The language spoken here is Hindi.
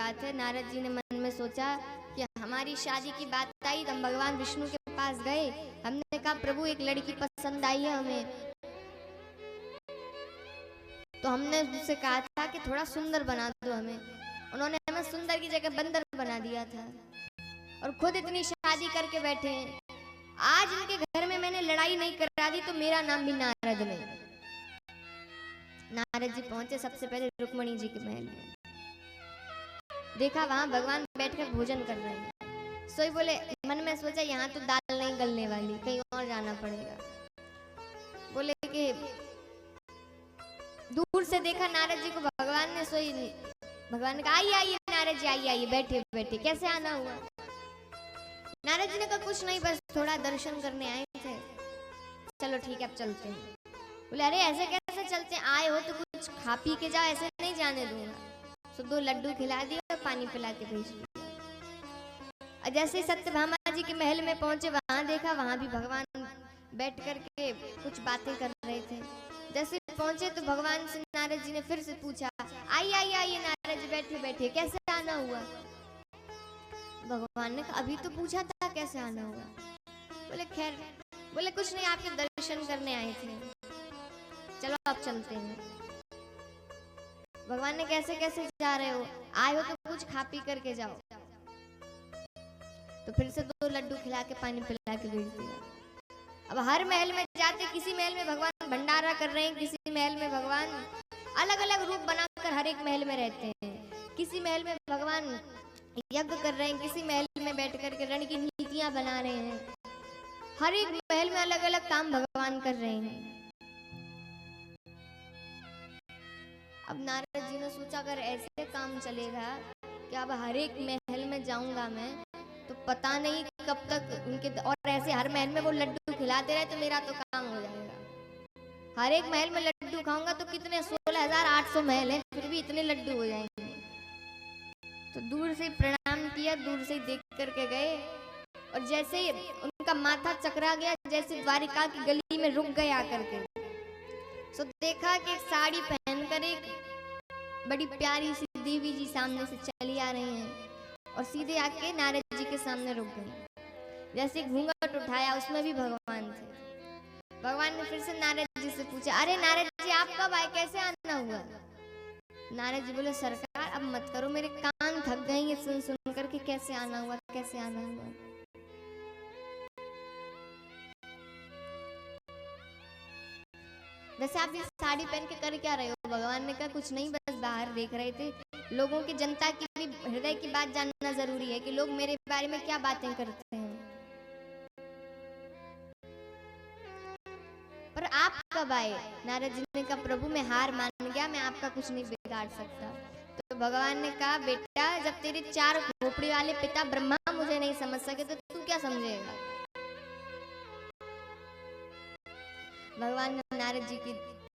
बात है। नारद जी ने मन में सोचा कि हमारी शादी की बात आई तो हम भगवान विष्णु के पास गए, हमने कहा प्रभु एक लड़की पसंद आई है हमें, तो हमने उससे कहा था कि थोड़ा सुंदर बना दो हमें, उन्होंने हमें सुंदर की जगह बंदर बना दिया था और खुद इतनी शादी करके बैठे हैं। आज इनके घर में मैंने लड़ाई नहीं करा दी तो मेरा नाम भी नारद नहीं। नारद जी पहुंचे सबसे पहले रुक्मणी जी के महल में, देखा वहां भगवान बैठकर भोजन कर रहे हैं। सोई बोले, मन में सोचा यहाँ तो दाल नहीं गलने वाली, कहीं और जाना पड़ेगा। बोले कि दूर से देखा नारद जी को भगवान ने, सोई भगवान ने कहा आइए आइए नारद जी आइए आइए, बैठे बैठे, कैसे आना हुआ? नारद जी ने कहा कुछ नहीं, बस थोड़ा दर्शन करने आए थे। चलो ठीक है अब चलते हैं। बोले अरे ऐसे कैसे चलते हैं, आए हो तो कुछ खा पी के जाओ, ऐसे नहीं जाने दूंगा। तो 2 लड्डू खिला दिए और पानी पिला के भेज दिया। और जैसे ही सत्यभामा जी के महल में पहुंचे, वहां देखा वहां भी भगवान बैठ करके कुछ बातें कर रहे थे। जैसे पहुंचे तो भगवान से नारद जी ने फिर से पूछा, आइए आइए आइए नारद जी बैठे बैठे, कैसे आना हुआ? भगवान ने कहा अभी तो पूछा था कैसे आना हुआ। बोले खैर, बोले कुछ नहीं, आपके दर्शन करने आए थे, चलो अब चलते हैं। भगवान ने कैसे कैसे जा रहे हो, आए हो तो कुछ खा पी करके जाओ। तो फिर से 2 लड्डू खिला के पानी पिला के भेज दिया। अब हर महल में जाते, किसी महल में भगवान भंडारा कर रहे हैं, किसी महल में भगवान अलग अलग रूप बनाकर हर एक महल में रहते हैं। किसी महल में भगवान यज्ञ कर रहे हैं, किसी महल में बैठ करके रण की नीतियां बना रहे हैं। हर एक महल में अलग अलग काम भगवान कर रहे हैं। अब नारद जी ने सोचा अगर ऐसे काम चलेगा कि अब हर एक महल में जाऊंगा मैं तो पता नहीं कब तक उनके, और ऐसे हर महल में वो लड्डू खिलाते रहे तो मेरा तो काम हो जाएगा। हर एक महल में लड्डू खाऊंगा तो कितने 16,800 महल है, फिर भी इतने लड्डू हो जाएंगे। तो दूर से प्रणाम किया, दूर से देख करके गए और जैसे ही उनका माथा चकरा गया, जैसे द्वारिका की गली में रुक गए आकर के, तो देखा कि साड़ी पहनकर एक बड़ी प्यारी सी देवी जी सामने से चली आ रही हैं और सीधे आके नारद जी के सामने रुक गई। जैसे घूंघट उठाया, उसमें भी भगवान थे। भगवान ने फिर से नारद जी से पूछा, अरे नारद जी आप कब आए, कैसे आना हुआ? नारद जी बोले सरकार अब मत करो, मेरे कान थक गए ये सुन सुन करके, कैसे आना हुआ कैसे आना हुआ। वैसे आप ये साड़ी पहन के कर क्या रहे हो? भगवान ने कहा कुछ नहीं, बस बाहर देख रहे थे, लोगों की, जनता की भी हृदय की बात जानना जरूरी है कि लोग मेरे बारे में क्या बातें करते हैं। पर आप कब आए? नारद जी ने कहा प्रभु मैं हार मान गया, मैं आपका कुछ नहीं बिगाड़ सकता। तो भगवान ने कहा बेटा जब तेरे 4 खोपड़ी वाले पिता ब्रह्मा मुझे नहीं समझ सके तो तू क्या समझेगा? भगवान ने नारद जी की